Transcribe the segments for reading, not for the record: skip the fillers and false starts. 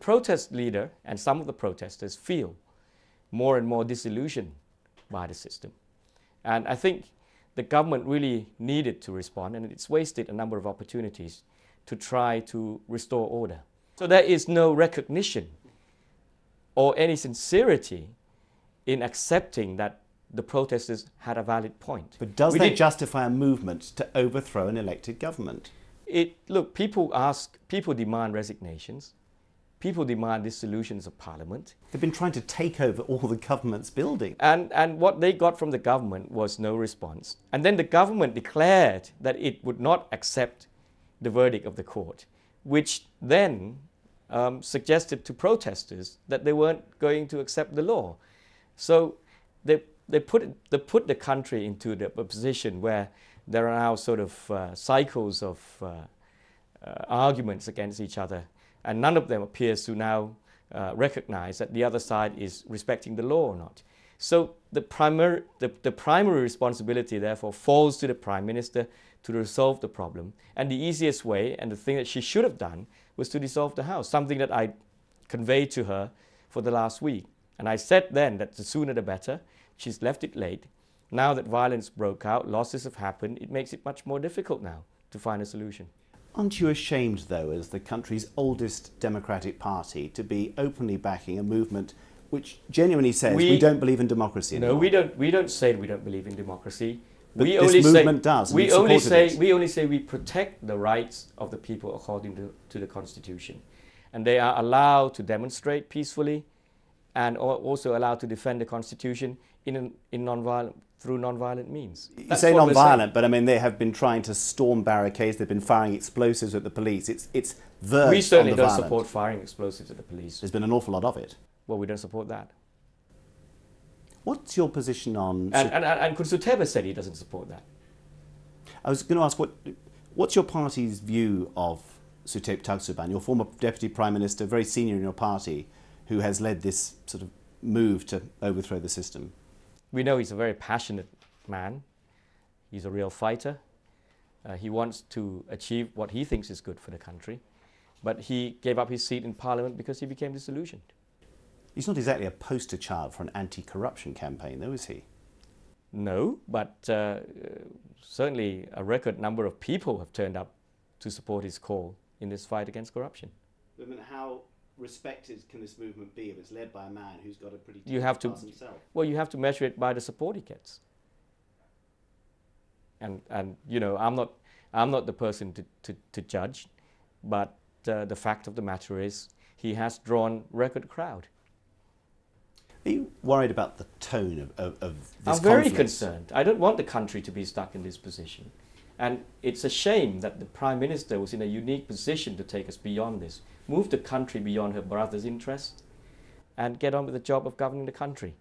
protest leader and some of the protesters feel more and more disillusioned by the system. And I think the government really needed to respond, and it's wasted a number of opportunities to try to restore order. So there is no recognition or any sincerity in accepting that the protesters had a valid point. But does that justify a movement to overthrow an elected government? Look, people demand resignations. People demand dissolutions of parliament. They've been trying to take over all the government's buildings. And what they got from the government was no response. And then the government declared that it would not accept the verdict of the court, which then suggested to protesters that they weren't going to accept the law. So they put the country into the position where there are now sort of cycles of arguments against each other, and none of them appears to now recognize that the other side is respecting the law or not. So the primary responsibility, therefore, falls to the Prime Minister to resolve the problem. And the easiest way, and the thing that she should have done, was to dissolve the House, something that I conveyed to her for the last week. And I said then that the sooner the better. She's left it late. Now that violence broke out, losses have happened, it makes it much more difficult now to find a solution. Aren't you ashamed, though, as the country's oldest democratic party, to be openly backing a movement which genuinely says we don't believe in democracy anymore? No, we don't say we don't believe in democracy. But this movement does. We only say we protect the rights of the people according to the Constitution. And they are allowed to demonstrate peacefully and also allowed to defend the Constitution through non-violent means. You say non-violent, but I mean they have been trying to storm barricades. They've been firing explosives at the police. It's verged We certainly on the don't violent. support firing explosives at the police. There's been an awful lot of it. Well, we don't support that. What's your position on? And Kun Suthep said he doesn't support that. I was going to ask what's your party's view of Suthep Thaugsuban, your former Deputy Prime Minister, very senior in your party, who has led this sort of move to overthrow the system? We know he's a very passionate man. He's a real fighter. He wants to achieve what he thinks is good for the country. But he gave up his seat in Parliament because he became disillusioned. He's not exactly a poster child for an anti-corruption campaign, though, is he? No, but certainly a record number of people have turned up to support his call in this fight against corruption. I mean, how respected can this movement be if it's led by a man who's got a pretty tough pass himself? Well, you have to measure it by the support he gets. And you know, I'm not the person to judge, but the fact of the matter is he has drawn record crowd. Are you worried about the tone of this I'm very concerned. I don't want the country to be stuck in this position. And it's a shame that the Prime Minister was in a unique position to take us beyond this, move the country beyond her brother's interest, and get on with the job of governing the country.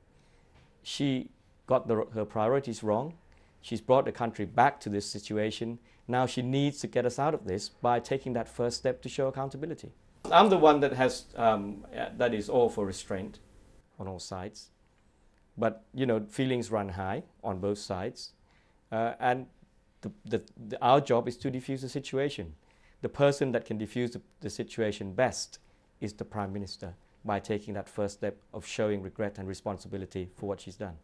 She got her priorities wrong. She's brought the country back to this situation. Now she needs to get us out of this by taking that first step to show accountability. I'm the one that has, that is all for restraint on all sides. But, you know, feelings run high on both sides. And our job is to defuse the situation. The person that can defuse the situation best is the Prime Minister by taking that first step of showing regret and responsibility for what she's done.